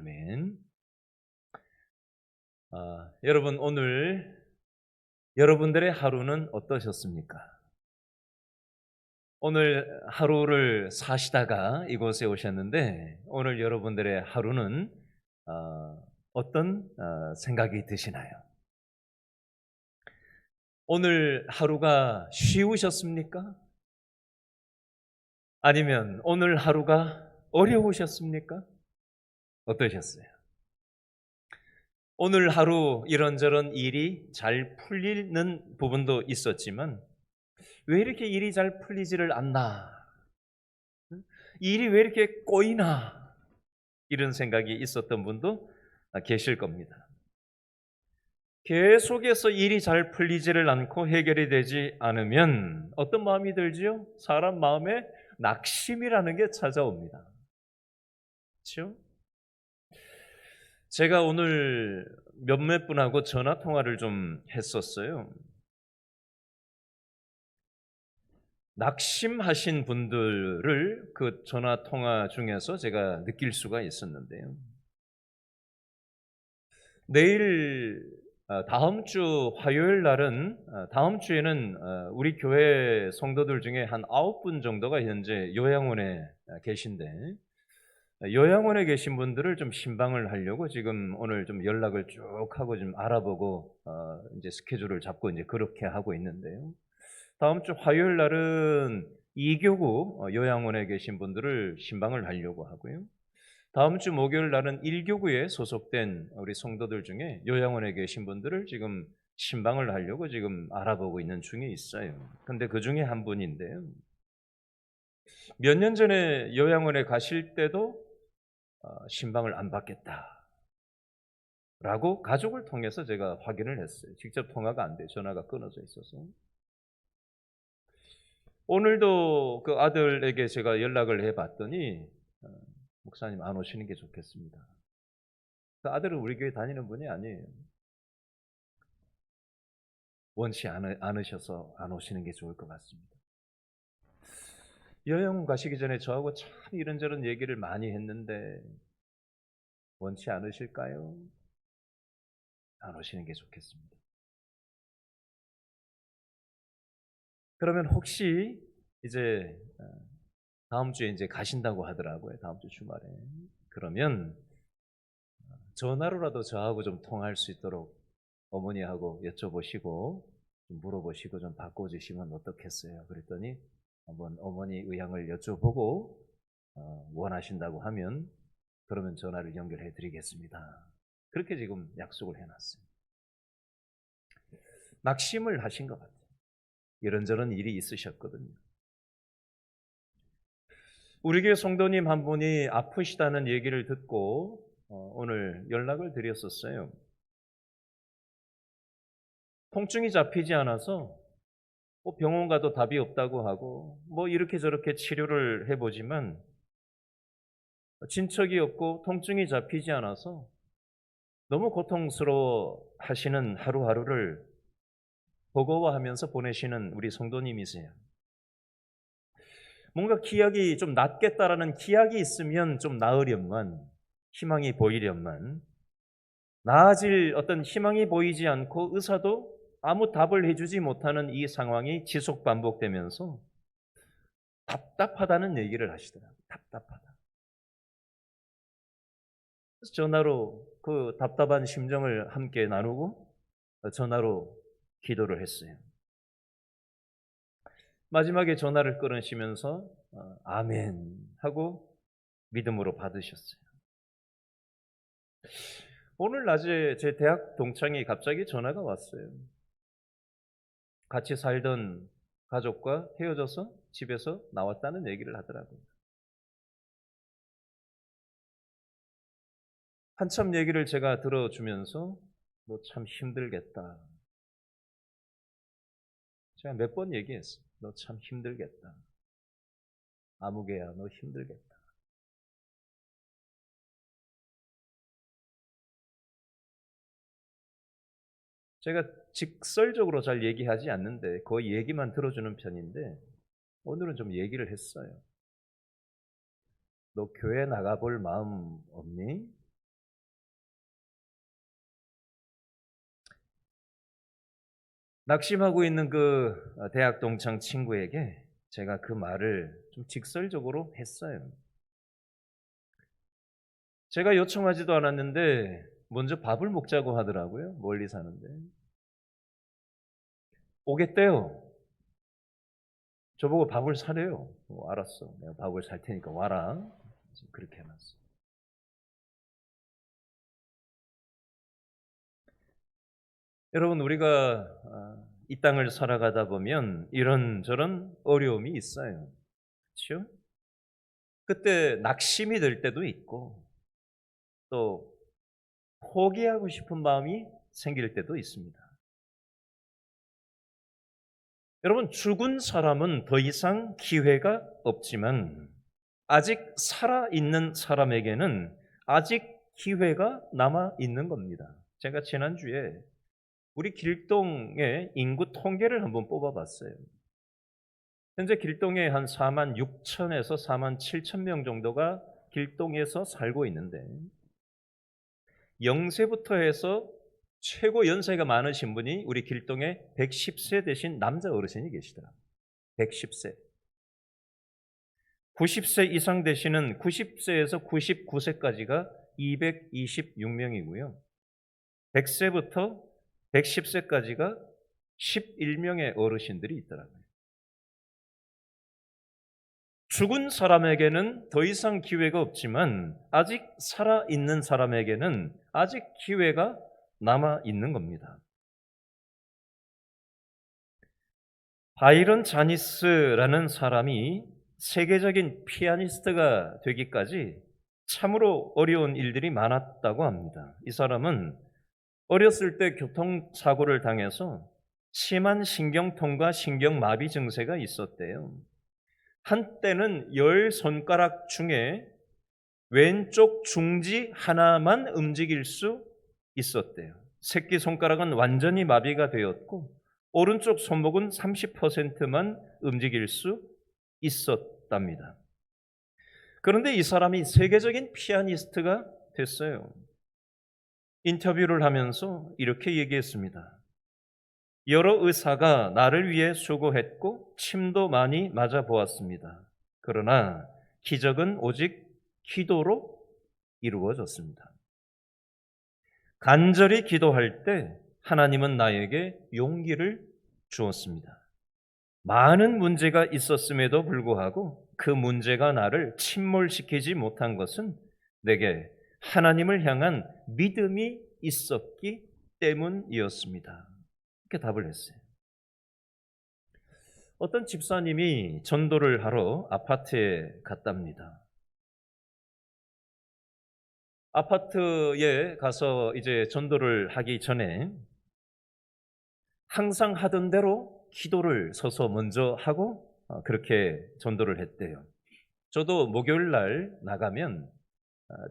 아멘. 여러분 오늘 여러분들의 하루는 어떠셨습니까? 오늘 하루를 사시다가 이곳에 오셨는데 오늘 여러분들의 하루는 어떤 생각이 드시나요? 오늘 하루가 쉬우셨습니까? 아니면 오늘 하루가 어려우셨습니까? 어떠셨어요? 오늘 하루 이런저런 일이 잘 풀리는 부분도 있었지만 왜 이렇게 일이 잘 풀리지를 않나? 일이 왜 이렇게 꼬이나? 이런 생각이 있었던 분도 계실 겁니다. 계속해서 일이 잘 풀리지를 않고 해결이 되지 않으면 어떤 마음이 들지요? 사람 마음에 낙심이라는 게 찾아옵니다. 그렇죠? 제가 오늘 몇몇 분하고 전화 통화를 좀 했었어요. 낙심하신 분들을 그 전화 통화 중에서 제가 느낄 수가 있었는데요. 내일 다음 주 화요일 날은 다음 주에는 우리 교회 성도들 중에 한 9분 정도가 현재 요양원에 계신데 요양원에 계신 분들을 좀 신방을 하려고 지금 오늘 좀 연락을 쭉 하고 좀 알아보고 이제 스케줄을 잡고 이제 그렇게 하고 있는데요. 다음 주 화요일 날은 이교구 요양원에 계신 분들을 신방을 하려고 하고요. 다음 주 목요일 날은 1교구에 소속된 우리 성도들 중에 요양원에 계신 분들을 지금 신방을 하려고 지금 알아보고 있는 중에 있어요. 근데 그 중에 한 분인데요. 몇 년 전에 요양원에 가실 때도 신방을 안 받겠다라고 가족을 통해서 제가 확인을 했어요. 직접 통화가 안 돼요. 전화가 끊어져 있어서. 오늘도 그 아들에게 제가 연락을 해봤더니 목사님 안 오시는 게 좋겠습니다. 그 아들은 우리 교회 다니는 분이 아니에요. 원치 않으셔서 안 오시는 게 좋을 것 같습니다. 여행 가시기 전에 저하고 참 이런저런 얘기를 많이 했는데 원치 않으실까요? 안 오시는 게 좋겠습니다. 그러면 혹시 이제 다음 주에 이제 가신다고 하더라고요. 다음 주 주말에. 그러면 전화로라도 저하고 좀 통화할 수 있도록 어머니하고 여쭤보시고 좀 물어보시고 좀 바꿔주시면 어떻겠어요? 그랬더니 한번 어머니 의향을 여쭤보고 원하신다고 하면 그러면 전화를 연결해 드리겠습니다. 그렇게 지금 약속을 해놨어요. 낙심을 하신 것 같아요. 이런저런 일이 있으셨거든요. 우리 교회 성도님 한 분이 아프시다는 얘기를 듣고 오늘 연락을 드렸었어요. 통증이 잡히지 않아서 병원 가도 답이 없다고 하고 이렇게 저렇게 치료를 해보지만 진척이 없고 통증이 잡히지 않아서 너무 고통스러워 하시는 하루하루를 버거워하면서 보내시는 우리 성도님이세요. 뭔가 기약이 좀 낫겠다라는 기약이 있으면 좀 나으련만 희망이 보이련만 나아질 어떤 희망이 보이지 않고 의사도 아무 답을 해주지 못하는 이 상황이 지속 반복되면서 답답하다는 얘기를 하시더라고요. 답답하다. 그래서 전화로 그 답답한 심정을 함께 나누고 전화로 기도를 했어요. 마지막에 전화를 끊으시면서 아멘 하고 믿음으로 받으셨어요. 오늘 낮에 제 대학 동창이 갑자기 전화가 왔어요. 같이 살던 가족과 헤어져서 집에서 나왔다는 얘기를 하더라고요. 한참 얘기를 제가 들어주면서 너 참 힘들겠다. 제가 몇 번 얘기했어요. 너 참 힘들겠다. 아무개야 너 힘들겠다. 제가 직설적으로 잘 얘기하지 않는데 거의 얘기만 들어주는 편인데 오늘은 좀 얘기를 했어요. 너 교회 나가볼 마음 없니? 낙심하고 있는 그 대학 동창 친구에게 제가 그 말을 좀 직설적으로 했어요. 제가 요청하지도 않았는데 먼저 밥을 먹자고 하더라고요. 멀리 사는데. 오겠대요. 저보고 밥을 사래요. 알았어. 내가 밥을 살 테니까 와라. 그렇게 해놨어. 여러분, 우리가 이 땅을 살아가다 보면 이런저런 어려움이 있어요. 그렇죠? 그때 낙심이 들 때도 있고 또 포기하고 싶은 마음이 생길 때도 있습니다. 여러분, 죽은 사람은 더 이상 기회가 없지만 아직 살아있는 사람에게는 아직 기회가 남아 있는 겁니다. 제가 지난주에 우리 길동의 인구 통계를 한번 뽑아봤어요. 현재 길동에 한 4만 6천에서 4만 7천 명 정도가 길동에서 살고 있는데 0세부터 해서 최고 연세가 많으신 분이 우리 길동에 110세 되신 남자 어르신이 계시더라고요. 110세. 90세 이상 되시는 90세에서 99세까지가 226명이고요. 100세부터 110세까지가 11명의 어르신들이 있더라고요. 죽은 사람에게는 더 이상 기회가 없지만 아직 살아있는 사람에게는 아직 기회가 남아있는 겁니다. 바이런 자니스라는 사람이 세계적인 피아니스트가 되기까지 참으로 어려운 일들이 많았다고 합니다. 이 사람은 어렸을 때 교통사고를 당해서 심한 신경통과 신경마비 증세가 있었대요. 한때는 10손가락 중에 왼쪽 중지 하나만 움직일 수 있었대요. 새끼손가락은 완전히 마비가 되었고 오른쪽 손목은 30%만 움직일 수 있었답니다. 그런데 이 사람이 세계적인 피아니스트가 됐어요. 인터뷰를 하면서 이렇게 얘기했습니다. 여러 의사가 나를 위해 수고했고 침도 많이 맞아보았습니다. 그러나 기적은 오직 기도로 이루어졌습니다. 간절히 기도할 때 하나님은 나에게 용기를 주었습니다. 많은 문제가 있었음에도 불구하고 그 문제가 나를 침몰시키지 못한 것은 내게 하나님을 향한 믿음이 있었기 때문이었습니다. 이렇게 답을 했어요. 어떤 집사님이 전도를 하러 아파트에 갔답니다. 아파트에 가서 이제 전도를 하기 전에 항상 하던 대로 기도를 서서 먼저 하고 그렇게 전도를 했대요. 저도 목요일 날 나가면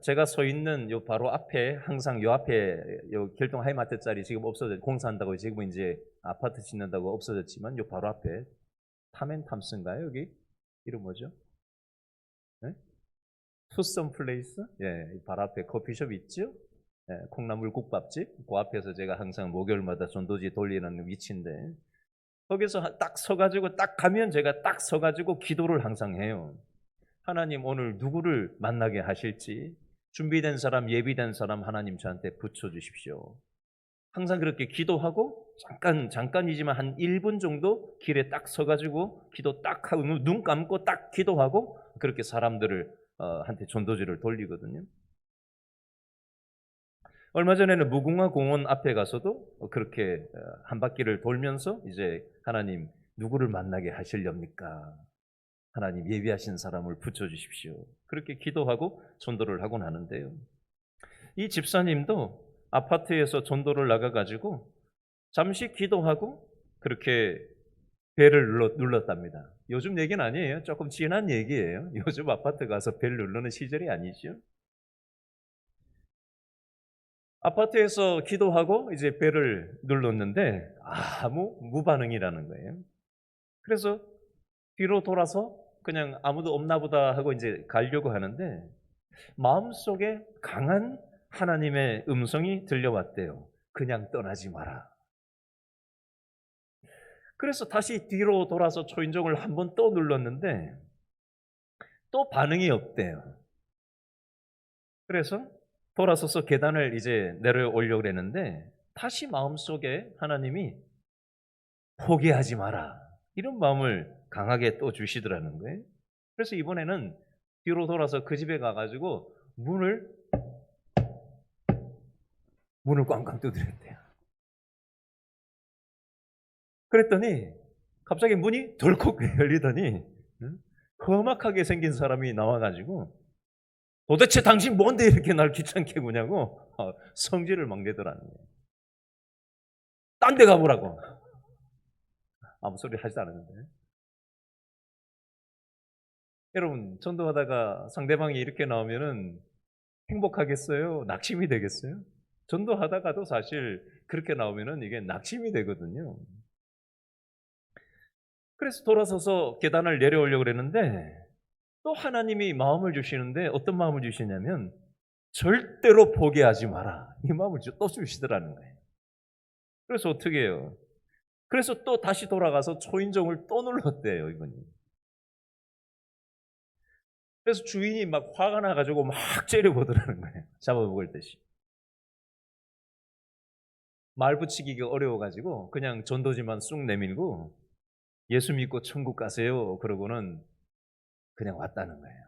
제가 서 있는 요 바로 앞에 항상 요 앞에 요 길동 하이마트짜리 지금 없어져 공사한다고 지금 이제 아파트 짓는다고 없어졌지만 요 바로 앞에 탐앤탐스인가요? 여기 이름 뭐죠? 네? 투썸 플레이스? 예, 바로 앞에 커피숍 있죠? 예, 콩나물 국밥집. 그 앞에서 제가 항상 목요일마다 전도지 돌리는 위치인데 거기서 딱 서가지고 딱 가면 제가 딱 서가지고 기도를 항상 해요. 하나님 오늘 누구를 만나게 하실지 준비된 사람, 예비된 사람 하나님 저한테 붙여주십시오. 항상 그렇게 기도하고 잠깐이지만 한 1분 정도 길에 딱 서가지고 기도 딱 하고 눈 감고 딱 기도하고 그렇게 사람들을 한테 전도지를 돌리거든요. 얼마 전에는 무궁화 공원 앞에 가서도 그렇게 한 바퀴를 돌면서 이제 하나님 누구를 만나게 하시렵니까? 하나님 예비하신 사람을 붙여주십시오. 그렇게 기도하고 전도를 하곤 하는데요. 이 집사님도 아파트에서 전도를 나가가지고 잠시 기도하고 그렇게 벨을 눌렀답니다. 요즘 얘기는 아니에요. 조금 지난 얘기예요. 요즘 아파트 가서 벨 누르는 시절이 아니죠. 아파트에서 기도하고 이제 벨을 눌렀는데 아무 무반응이라는 거예요. 그래서 뒤로 돌아서 그냥 아무도 없나 보다 하고 이제 가려고 하는데 마음속에 강한 하나님의 음성이 들려왔대요. 그냥 떠나지 마라. 그래서 다시 뒤로 돌아서 초인종을 한 번 또 눌렀는데 또 반응이 없대요. 그래서 돌아서서 계단을 이제 내려오려고 그랬는데 다시 마음속에 하나님이 포기하지 마라, 이런 마음을 강하게 또 주시더라는 거예요. 그래서 이번에는 뒤로 돌아서 그 집에 가가지고 문을 꽝꽝 두드렸대요. 그랬더니 갑자기 문이 덜컥 열리더니 험악하게 생긴 사람이 나와가지고 도대체 당신 뭔데 이렇게 날 귀찮게 구냐고 성질을 막 내더라는 거예요. 딴 데 가보라고. 아무 소리 하지도 않았는데. 여러분, 전도하다가 상대방이 이렇게 나오면은 행복하겠어요? 낙심이 되겠어요? 전도하다가도 사실 그렇게 나오면은 이게 낙심이 되거든요. 그래서 돌아서서 계단을 내려오려고 그랬는데 또 하나님이 마음을 주시는데 어떤 마음을 주시냐면 절대로 포기하지 마라, 이 마음을 또 주시더라는 거예요. 그래서 어떻게 해요? 그래서 또 다시 돌아가서 초인종을 또 눌렀대요, 이분이. 그래서 주인이 막 화가 나가지고 막 째려보더라는 거예요. 잡아먹을 듯이. 말 붙이기가 어려워가지고 그냥 전도지만 쑥 내밀고 예수 믿고 천국 가세요, 그러고는 그냥 왔다는 거예요.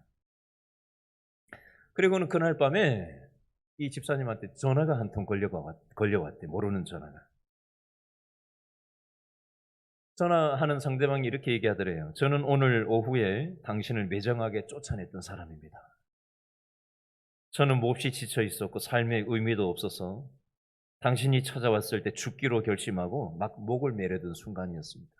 그리고는 그날 밤에 이 집사님한테 전화가 한 통 걸려왔대. 모르는 전화가. 전화하는 상대방이 이렇게 얘기하더래요. 저는 오늘 오후에 당신을 매정하게 쫓아냈던 사람입니다. 저는 몹시 지쳐 있었고 삶에 의미도 없어서 당신이 찾아왔을 때 죽기로 결심하고 막 목을 매려던 순간이었습니다.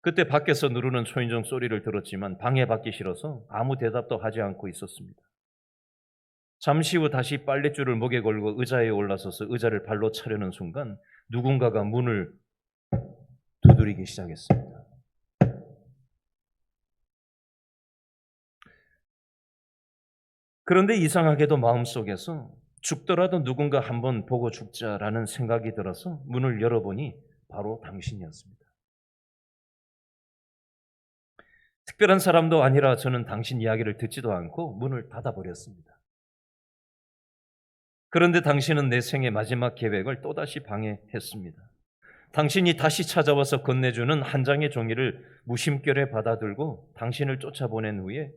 그때 밖에서 누르는 초인종 소리를 들었지만 방해받기 싫어서 아무 대답도 하지 않고 있었습니다. 잠시 후 다시 빨랫줄을 목에 걸고 의자에 올라서서 의자를 발로 차려는 순간 누군가가 문을 두드리기 시작했습니다. 그런데 이상하게도 마음속에서 죽더라도 누군가 한번 보고 죽자라는 생각이 들어서 문을 열어보니 바로 당신이었습니다. 특별한 사람도 아니라 저는 당신 이야기를 듣지도 않고 문을 닫아버렸습니다. 그런데 당신은 내 생의 마지막 계획을 또다시 방해했습니다. 당신이 다시 찾아와서 건네주는 한 장의 종이를 무심결에 받아들고 당신을 쫓아보낸 후에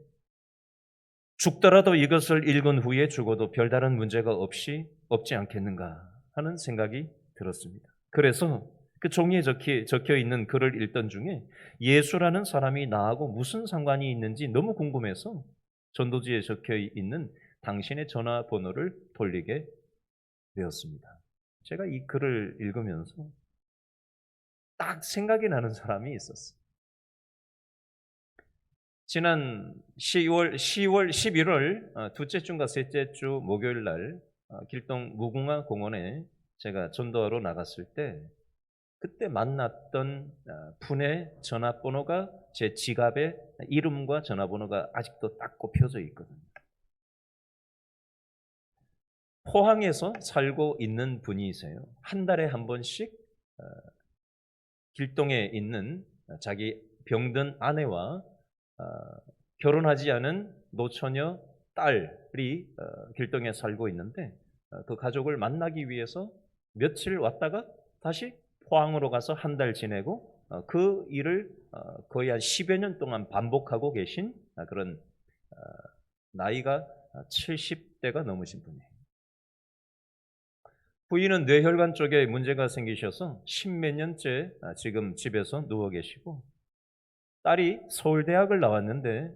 죽더라도 이것을 읽은 후에 죽어도 별다른 문제가 없지 않겠는가 하는 생각이 들었습니다. 그래서 그 종이에 적혀 있는 글을 읽던 중에 예수라는 사람이 나하고 무슨 상관이 있는지 너무 궁금해서 전도지에 적혀 있는 당신의 전화번호를 돌리게 되었습니다. 제가 이 글을 읽으면서 딱 생각이 나는 사람이 있었어요. 지난 11월 둘째 주인가 셋째 주 목요일 날 길동 무궁화 공원에 제가 전도하러 나갔을 때 그때 만났던 분의 전화번호가 제 지갑에 이름과 전화번호가 아직도 딱 꼽혀져 있거든요. 포항에서 살고 있는 분이세요. 한 달에 한 번씩 길동에 있는 자기 병든 아내와 결혼하지 않은 노처녀 딸이 길동에 살고 있는데 그 가족을 만나기 위해서 며칠 왔다가 다시 포항으로 가서 한 달 지내고 그 일을 거의 한 10여 년 동안 반복하고 계신 그런 나이가 70대가 넘으신 분이에요. 부인은 뇌혈관 쪽에 문제가 생기셔서 10몇 년째 지금 집에서 누워 계시고 딸이 서울대학을 나왔는데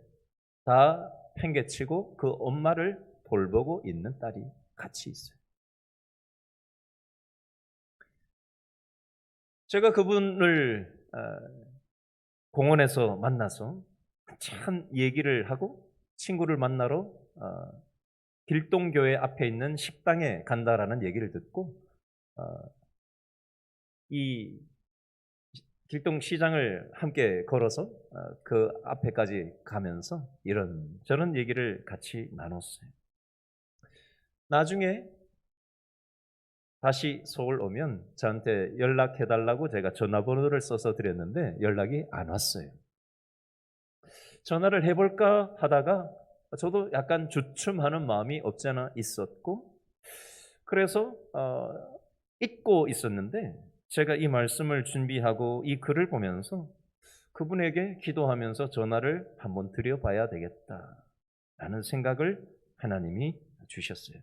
다 팽개치고 그 엄마를 돌보고 있는 딸이 같이 있어요. 제가 그분을 공원에서 만나서 참 얘기를 하고 친구를 만나러 길동교회 앞에 있는 식당에 간다라는 얘기를 듣고 이 길동시장을 함께 걸어서 그 앞에까지 가면서 저런 얘기를 같이 나눴어요. 나중에 다시 서울 오면 저한테 연락해달라고 제가 전화번호를 써서 드렸는데 연락이 안 왔어요. 전화를 해볼까 하다가 저도 약간 주춤하는 마음이 없지 않아 있었고, 그래서 잊고 있었는데 제가 이 말씀을 준비하고 이 글을 보면서 그분에게 기도하면서 전화를 한번 드려봐야 되겠다라는 생각을 하나님이 주셨어요.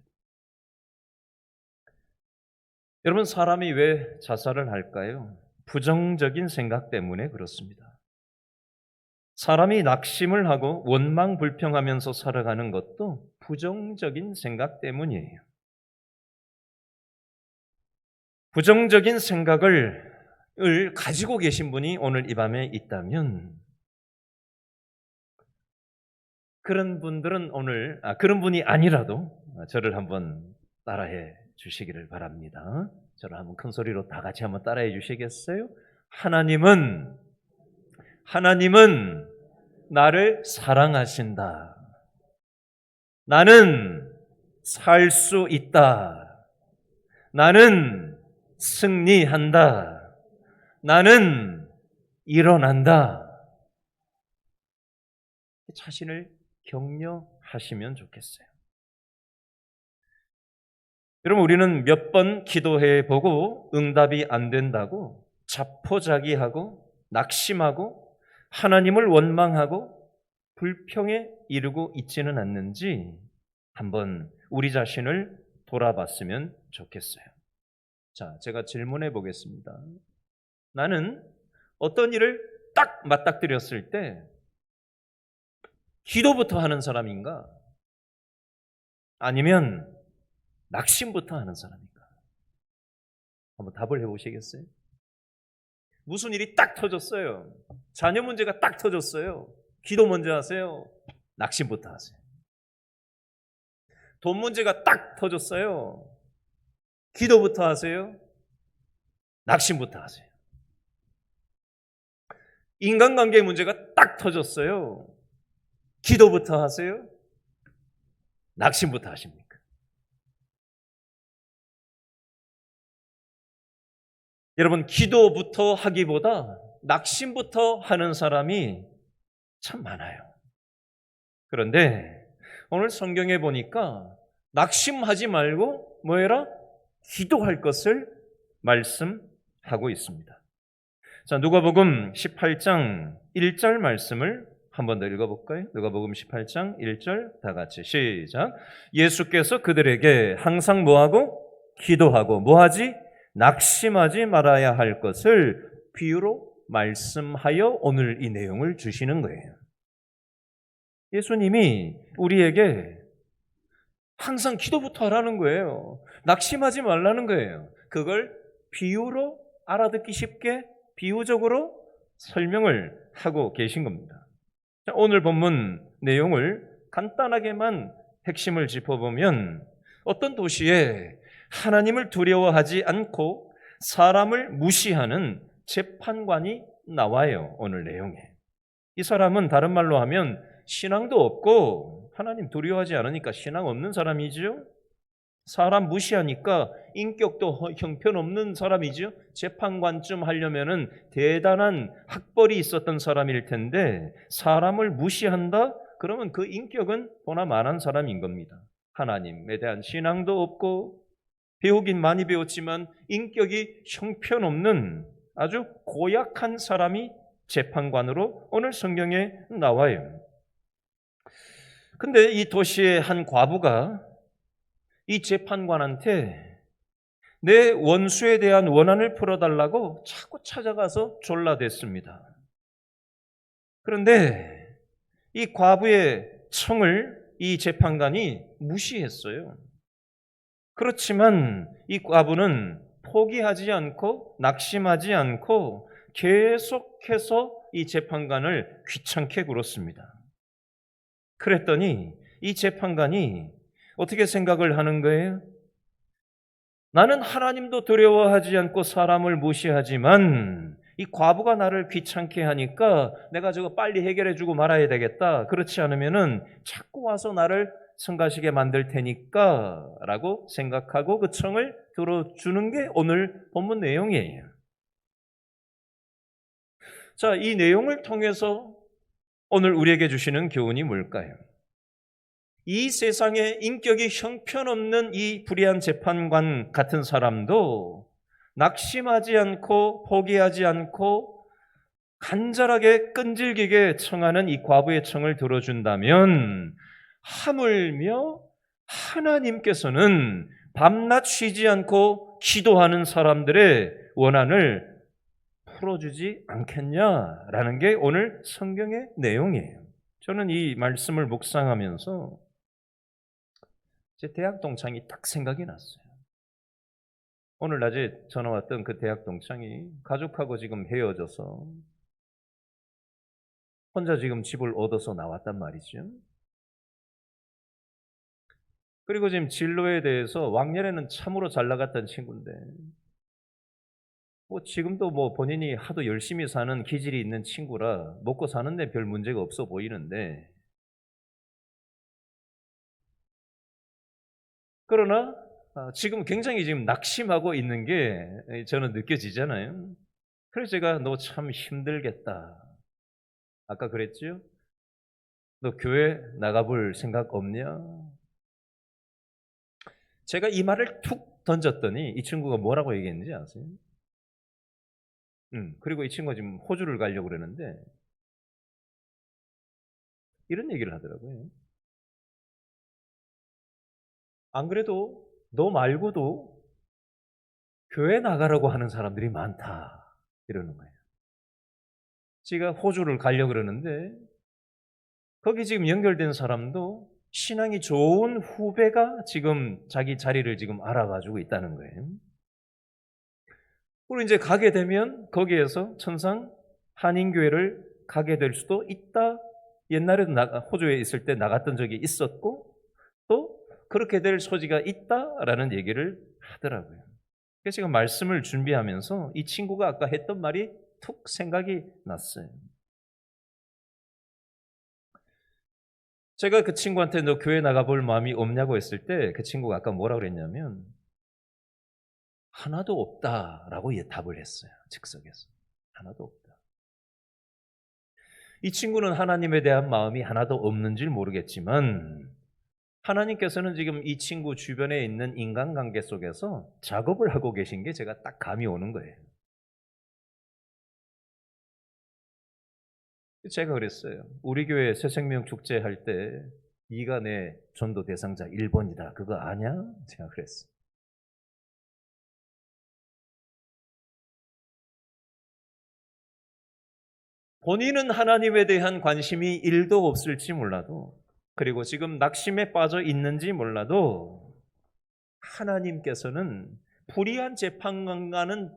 여러분, 사람이 왜 자살을 할까요? 부정적인 생각 때문에 그렇습니다. 사람이 낙심을 하고 원망 불평하면서 살아가는 것도 부정적인 생각 때문이에요. 부정적인 생각을 가지고 계신 분이 오늘 이 밤에 있다면 그런 분들은 오늘 그런 분이 아니라도 저를 한번 따라해 주시기를 바랍니다. 저를 한번 큰 소리로 다 같이 한번 따라해 주시겠어요? 하나님은 나를 사랑하신다. 나는 살 수 있다. 나는 승리한다. 나는 일어난다. 자신을 격려하시면 좋겠어요. 여러분, 우리는 몇 번 기도해 보고 응답이 안 된다고 자포자기하고 낙심하고 하나님을 원망하고 불평에 이르고 있지는 않는지 한번 우리 자신을 돌아봤으면 좋겠어요. 자, 제가 질문해 보겠습니다. 나는 어떤 일을 딱 맞닥뜨렸을 때 기도부터 하는 사람인가? 아니면 낙심부터 하는 사람인가? 한번 답을 해보시겠어요? 무슨 일이 딱 터졌어요. 자녀 문제가 딱 터졌어요. 기도 먼저 하세요? 낙심부터 하세요? 돈 문제가 딱 터졌어요. 기도부터 하세요? 낙심부터 하세요? 인간관계 문제가 딱 터졌어요. 기도부터 하세요? 낙심부터 하십니까? 여러분, 기도부터 하기보다 낙심부터 하는 사람이 참 많아요. 그런데 오늘 성경에 보니까 낙심하지 말고 뭐 해라? 기도할 것을 말씀하고 있습니다. 자, 누가복음 18장 1절 말씀을 한 번 더 읽어볼까요? 누가복음 18장 1절 다 같이 시작. 예수께서 그들에게 항상 뭐하고? 기도하고 뭐하지? 낙심하지 말아야 할 것을 비유로 말씀하여 오늘 이 내용을 주시는 거예요. 예수님이 우리에게 항상 기도부터 하라는 거예요. 낙심하지 말라는 거예요. 그걸 비유로 알아듣기 쉽게 비유적으로 설명을 하고 계신 겁니다. 자, 오늘 본문 내용을 간단하게만 핵심을 짚어보면 어떤 도시에 하나님을 두려워하지 않고 사람을 무시하는 재판관이 나와요. 오늘 내용에. 이 사람은 다른 말로 하면 신앙도 없고 하나님 두려워하지 않으니까 신앙 없는 사람이죠. 사람 무시하니까 인격도 형편없는 사람이죠. 재판관쯤 하려면은 대단한 학벌이 있었던 사람일 텐데 사람을 무시한다? 그러면 그 인격은 보나마난 사람인 겁니다. 하나님에 대한 신앙도 없고 배우긴 많이 배웠지만 인격이 형편없는 아주 고약한 사람이 재판관으로 오늘 성경에 나와요. 근데 이 도시의 한 과부가 이 재판관한테 내 원수에 대한 원한을 풀어달라고 자꾸 찾아가서 졸라댔습니다. 그런데 이 과부의 청을 이 재판관이 무시했어요. 그렇지만 이 과부는 포기하지 않고 낙심하지 않고 계속해서 이 재판관을 귀찮게 굴었습니다. 그랬더니 이 재판관이 어떻게 생각을 하는 거예요? 나는 하나님도 두려워하지 않고 사람을 무시하지만 이 과부가 나를 귀찮게 하니까 내가 저거 빨리 해결해주고 말아야 되겠다. 그렇지 않으면은 자꾸 와서 나를 성가시게 만들 테니까 라고 생각하고 그 청을 들어주는 게 오늘 본문 내용이에요. 자, 이 내용을 통해서 오늘 우리에게 주시는 교훈이 뭘까요? 이 세상에 인격이 형편없는 이 불의한 재판관 같은 사람도 낙심하지 않고 포기하지 않고 간절하게 끈질기게 청하는 이 과부의 청을 들어준다면 하물며 하나님께서는 밤낮 쉬지 않고 기도하는 사람들의 원한을 풀어주지 않겠냐라는 게 오늘 성경의 내용이에요. 저는 이 말씀을 묵상하면서 제 대학 동창이 딱 생각이 났어요. 오늘 낮에 전화 왔던 그 대학 동창이 가족하고 지금 헤어져서 혼자 지금 집을 얻어서 나왔단 말이죠. 그리고 지금 진로에 대해서 왕년에는 참으로 잘 나갔던 친구인데 지금도 본인이 하도 열심히 사는 기질이 있는 친구라 먹고 사는데 별 문제가 없어 보이는데, 그러나 지금 굉장히 지금 낙심하고 있는 게 저는 느껴지잖아요. 그래서 제가 너 참 힘들겠다. 아까 그랬죠? 너 교회 나가볼 생각 없냐? 제가 이 말을 툭 던졌더니 이 친구가 뭐라고 얘기했는지 아세요? 그리고 이 친구가 지금 호주를 가려고 그러는데 이런 얘기를 하더라고요. 안 그래도 너 말고도 교회 나가라고 하는 사람들이 많다. 이러는 거예요. 제가 호주를 가려고 그러는데 거기 지금 연결된 사람도 신앙이 좋은 후배가 지금 자기 자리를 지금 알아가지고 있다는 거예요. 그리고 이제 가게 되면 거기에서 천상 한인교회를 가게 될 수도 있다. 옛날에도 호주에 있을 때 나갔던 적이 있었고 또 그렇게 될 소지가 있다라는 얘기를 하더라고요. 그래서 제가 말씀을 준비하면서 이 친구가 아까 했던 말이 툭 생각이 났어요. 제가 그 친구한테 너 교회 나가볼 마음이 없냐고 했을 때 그 친구가 아까 뭐라고 그랬냐면 하나도 없다라고 답을 했어요. 즉석에서. 하나도 없다. 이 친구는 하나님에 대한 마음이 하나도 없는지 모르겠지만 하나님께서는 지금 이 친구 주변에 있는 인간관계 속에서 작업을 하고 계신 게 제가 딱 감이 오는 거예요. 제가 그랬어요. 우리 교회 새생명 축제 할 때 네가 내 전도 대상자 1번이다. 그거 아냐? 제가 그랬어요. 본인은 하나님에 대한 관심이 1도 없을지 몰라도, 그리고 지금 낙심에 빠져 있는지 몰라도 하나님께서는 불의한 재판관과는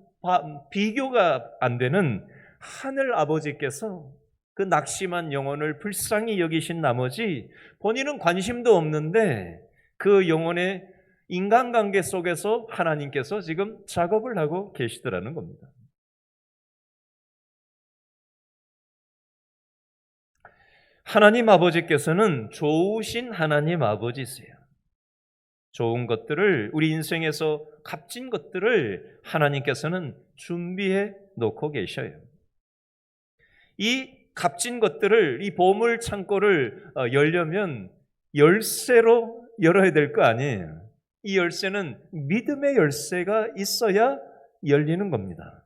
비교가 안 되는 하늘 아버지께서 그 낙심한 영혼을 불쌍히 여기신 나머지 본인은 관심도 없는데 그 영혼의 인간관계 속에서 하나님께서 지금 작업을 하고 계시더라는 겁니다. 하나님 아버지께서는 좋으신 하나님 아버지세요. 좋은 것들을, 우리 인생에서 값진 것들을 하나님께서는 준비해 놓고 계셔요. 이 값진 것들을, 이 보물 창고를 열려면 열쇠로 열어야 될 거 아니에요. 이 열쇠는 믿음의 열쇠가 있어야 열리는 겁니다.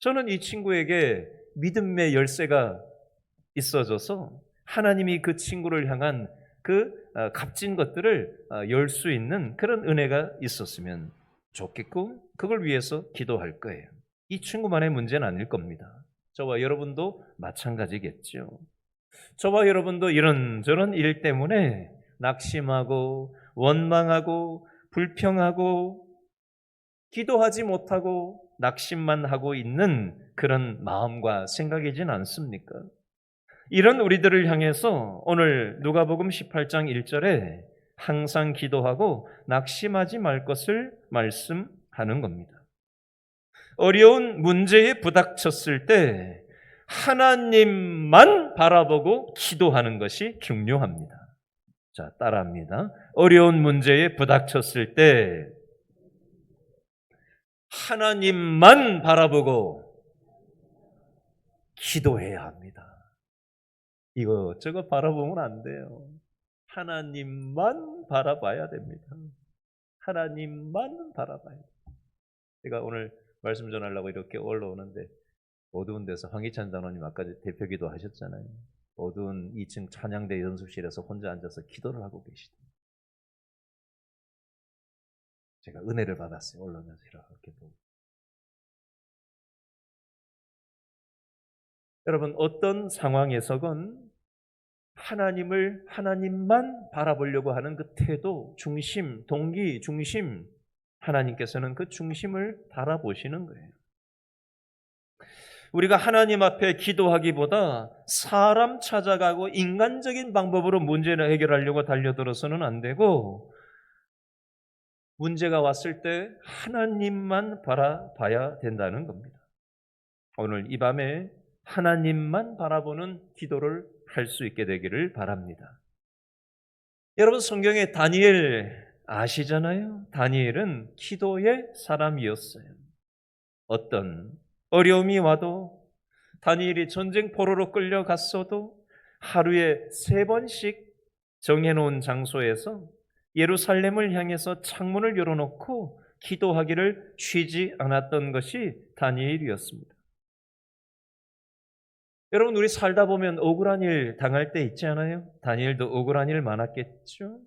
저는 이 친구에게 믿음의 열쇠가 있어져서 하나님이 그 친구를 향한 그 값진 것들을 열 수 있는 그런 은혜가 있었으면 좋겠고, 그걸 위해서 기도할 거예요. 이 친구만의 문제는 아닐 겁니다. 저와 여러분도 마찬가지겠죠. 저와 여러분도 이런저런 일 때문에 낙심하고 원망하고 불평하고 기도하지 못하고 낙심만 하고 있는 그런 마음과 생각이진 않습니까? 이런 우리들을 향해서 오늘 누가복음 18장 1절에 항상 기도하고 낙심하지 말 것을 말씀하는 겁니다. 어려운 문제에 부닥쳤을 때 하나님만 바라보고 기도하는 것이 중요합니다. 자, 따라합니다. 어려운 문제에 부닥쳤을 때 하나님만 바라보고 기도해야 합니다. 이것저것 바라보면 안 돼요. 하나님만 바라봐야 됩니다. 하나님만 바라봐야 돼요. 제가 오늘 말씀 전하려고 이렇게 올라오는데 어두운 데서 황희찬 장로님 아까 대표기도 하셨잖아요. 어두운 2층 찬양대 연습실에서 혼자 앉아서 기도를 하고 계시더라고요. 제가 은혜를 받았어요. 올라오면서 이렇게 보고. 여러분, 어떤 상황에서건 하나님만 바라보려고 하는 그 태도, 중심, 동기, 중심, 하나님께서는 그 중심을 바라보시는 거예요. 우리가 하나님 앞에 기도하기보다 사람 찾아가고 인간적인 방법으로 문제를 해결하려고 달려들어서는 안 되고, 문제가 왔을 때 하나님만 바라봐야 된다는 겁니다. 오늘 이 밤에 하나님만 바라보는 기도를 할 수 있게 되기를 바랍니다. 여러분, 성경에 다니엘 아시잖아요? 다니엘은 기도의 사람이었어요. 어떤 어려움이 와도, 다니엘이 전쟁 포로로 끌려갔어도 하루에 3번씩 정해놓은 장소에서 예루살렘을 향해서 창문을 열어놓고 기도하기를 쉬지 않았던 것이 다니엘이었습니다. 여러분, 우리 살다 보면 억울한 일 당할 때 있지 않아요? 다니엘도 억울한 일 많았겠죠?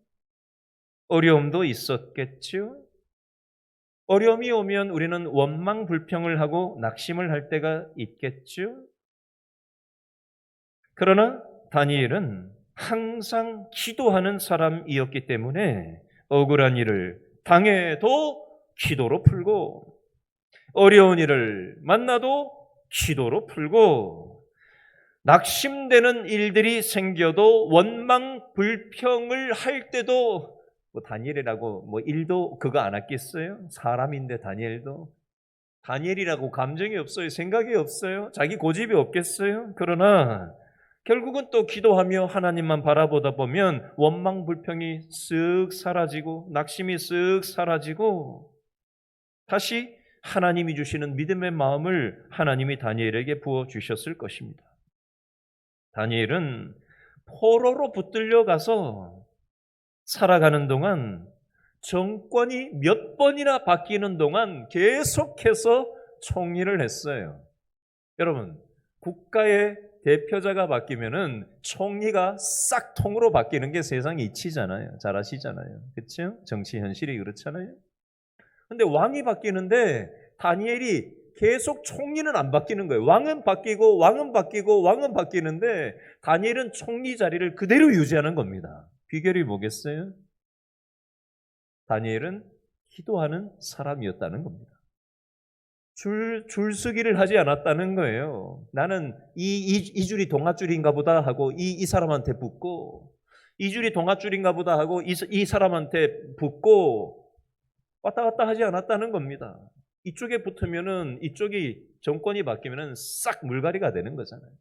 어려움도 있었겠죠? 어려움이 오면 우리는 원망 불평을 하고 낙심을 할 때가 있겠죠? 그러나 다니엘은 항상 기도하는 사람이었기 때문에 억울한 일을 당해도 기도로 풀고, 어려운 일을 만나도 기도로 풀고, 낙심되는 일들이 생겨도 원망 불평을 할 때도, 다니엘이라고 일도 그거 안 했겠어요? 사람인데 다니엘이라고 감정이 없어요. 생각이 없어요. 자기 고집이 없겠어요? 그러나 결국은 또 기도하며 하나님만 바라보다 보면 원망 불평이 쓱 사라지고 낙심이 쓱 사라지고 다시 하나님이 주시는 믿음의 마음을 하나님이 다니엘에게 부어주셨을 것입니다. 다니엘은 포로로 붙들려 가서 살아가는 동안, 정권이 몇 번이나 바뀌는 동안 계속해서 총리를 했어요. 여러분, 국가의 대표자가 바뀌면은 총리가 싹통으로 바뀌는 게 세상에 이치잖아요. 잘 아시잖아요. 그렇죠? 정치 현실이 그렇잖아요. 근데 왕이 바뀌는데 다니엘이 계속 총리는 안 바뀌는 거예요. 왕은 바뀌고 왕은 바뀌고 왕은 바뀌는데 다니엘은 총리 자리를 그대로 유지하는 겁니다. 비결이 뭐겠어요? 다니엘은 기도하는 사람이었다는 겁니다. 줄서기를 하지 않았다는 거예요. 나는 이 줄이 동아줄인가 보다 하고 이 사람한테 붙고, 이 줄이 동아줄인가 보다 하고 이 사람한테 붙고 왔다 갔다 하지 않았다는 겁니다. 이쪽에 붙으면은 이쪽이 정권이 바뀌면은 싹 물갈이가 되는 거잖아요.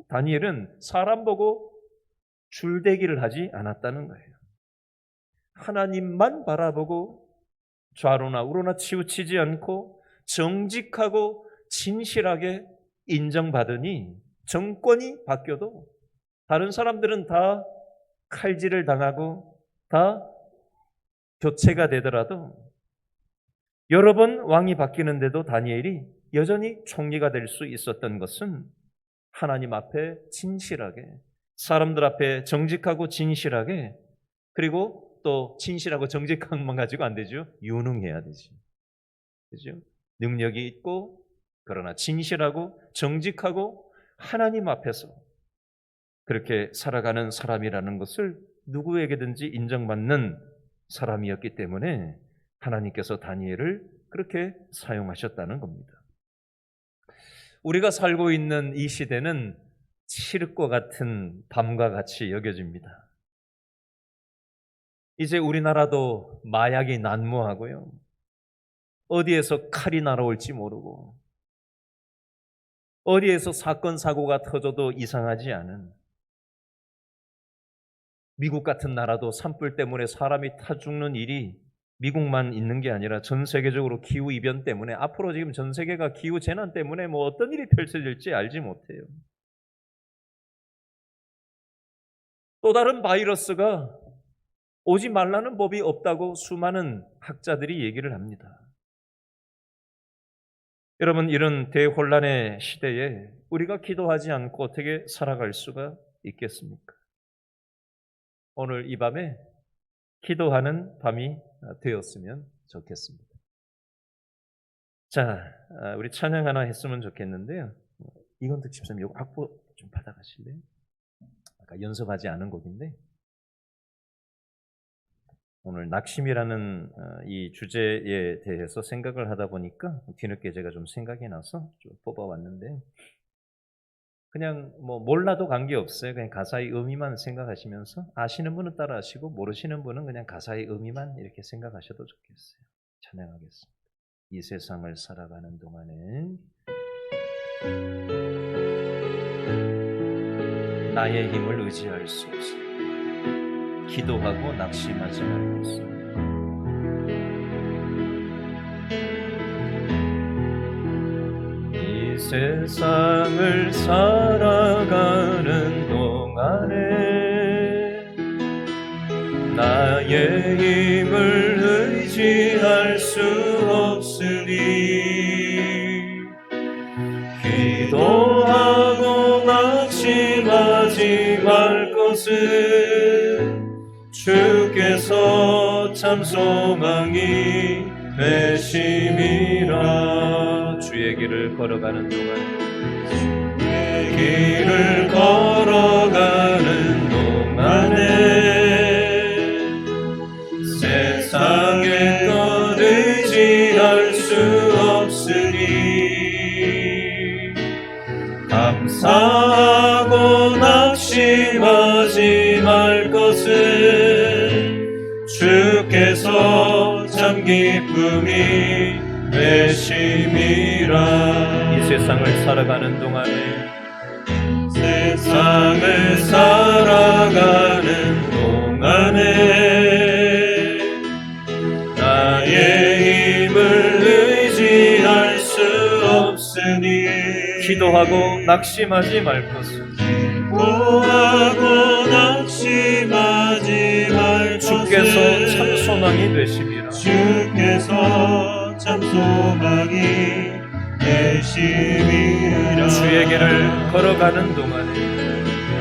다니엘은 사람 보고 줄대기를 하지 않았다는 거예요. 하나님만 바라보고 좌로나 우로나 치우치지 않고 정직하고 진실하게 인정받으니 정권이 바뀌어도, 다른 사람들은 다 칼질을 당하고 다 교체가 되더라도, 여러 번 왕이 바뀌는데도 다니엘이 여전히 총리가 될 수 있었던 것은 하나님 앞에 진실하게, 사람들 앞에 정직하고 진실하게, 그리고 또 진실하고 정직한 것만 가지고 안 되죠. 유능해야 되죠. 그죠? 능력이 있고, 그러나 진실하고 정직하고 하나님 앞에서 그렇게 살아가는 사람이라는 것을 누구에게든지 인정받는 사람이었기 때문에 하나님께서 다니엘을 그렇게 사용하셨다는 겁니다. 우리가 살고 있는 이 시대는 칠흑과 같은 밤과 같이 여겨집니다. 이제 우리나라도 마약이 난무하고요. 어디에서 칼이 날아올지 모르고, 어디에서 사건 사고가 터져도 이상하지 않은, 미국 같은 나라도 산불 때문에 사람이 타 죽는 일이 미국만 있는 게 아니라 전 세계적으로 기후 이변 때문에 앞으로 지금 전 세계가 기후 재난 때문에 뭐 어떤 일이 펼쳐질지 알지 못해요. 또 다른 바이러스가 오지 말라는 법이 없다고 수많은 학자들이 얘기를 합니다. 여러분, 이런 대혼란의 시대에 우리가 기도하지 않고 어떻게 살아갈 수가 있겠습니까? 오늘 이 밤에 기도하는 밤이 되었으면 좋겠습니다. 자, 우리 찬양 하나 했으면 좋겠는데요. 이건득 집사님, 이거 악보 좀 받아가실래요? 아까 연습하지 않은 곡인데, 오늘 낙심이라는 이 주제에 대해서 생각을 하다 보니까 뒤늦게 제가 좀 생각이 나서 좀 뽑아왔는데, 그냥 뭐 몰라도 관계없어요. 그냥 가사의 의미만 생각하시면서 아시는 분은 따라하시고 모르시는 분은 그냥 가사의 의미만 이렇게 생각하셔도 좋겠어요. 찬양하겠습니다. 이 세상을 살아가는 동안에 나의 힘을 의지할 수 없어. 기도하고 낙심하지 말겠어. 이 세상을 살아가는 동안에 나의 힘을 의지할 수 없으니 기도하고 낙심하지 말 것은 주께서 참 소망이 되심이라. 주의 길을 걸어가는 동안 주의 길을 걸어가는 동안에 세상의 것 의지할 수 없으니 감사하고 낙심하지 말 것은 주께서 참 기쁨이 되심이라. 이 세상을 살아가는 동안에 세상을 살아가는 동안에 나의 힘을 의지할 수 없으니 기도하고 낙심하지 말 것은 기도하고 낙심하지 말 것은 주께서 참 소망이 되심이라. 주께서 참 소망이 되심이라. 주의 길을 걸어가는 동안에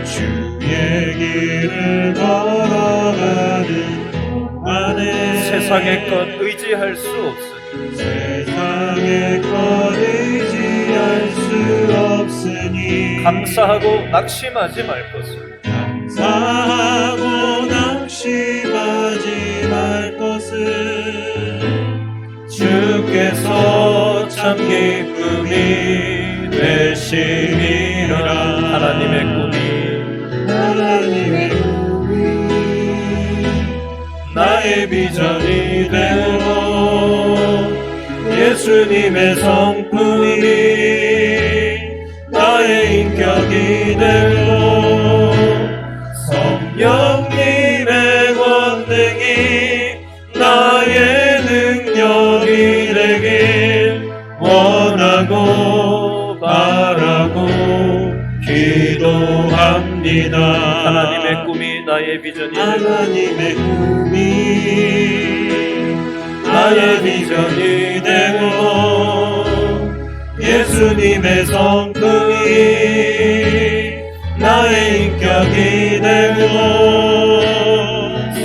주의 길을 걸어가는 동안에 세상의 것 의지할 수 없으니 세상의 것 의지할 수 없으니 감사하고 낙심하지 말 것을 감사하고 낙심하지 말 것은 주께서 참 기쁨이 되심이라. 하나님의 꿈이 나의 비전이 되고 예수님의 성품이 나의 인격이 되고 성령님의 권능이 나의 능력이 되길 원하고 바라고 기도합니다. 하나님의 꿈이 나의 비전이 하나님의 꿈이 나의 비전이 되고 예수님의 성품이 나의 인격이 되고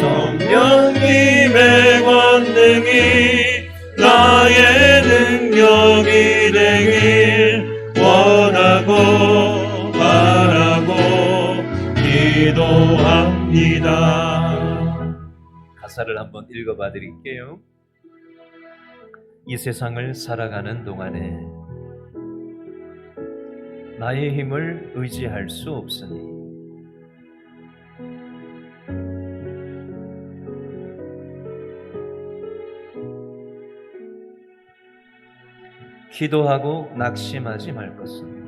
성령님의 권능이 나의 능력이 되길 원하고 바라고 기도합니다. 가사를 한번 읽어봐 드릴게요. 이 세상을 살아가는 동안에 나의 힘을 의지할 수 없으니 기도하고 낙심하지 말 것은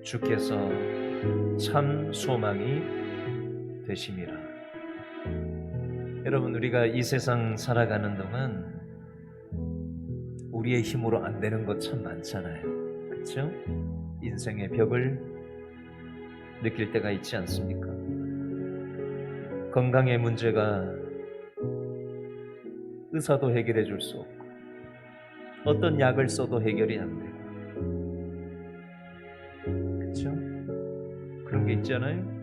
주께서 참 소망이 되심이라. 여러분, 우리가 이 세상 살아가는 동안 우리의 힘으로 안 되는 것 참 많잖아요. 그렇죠? 인생의 벽을 느낄 때가 있지 않습니까? 건강의 문제가 의사도 해결해 줄 수 없고 어떤 약을 써도 해결이 안 되고, 그렇죠? 그런 게 있잖아요.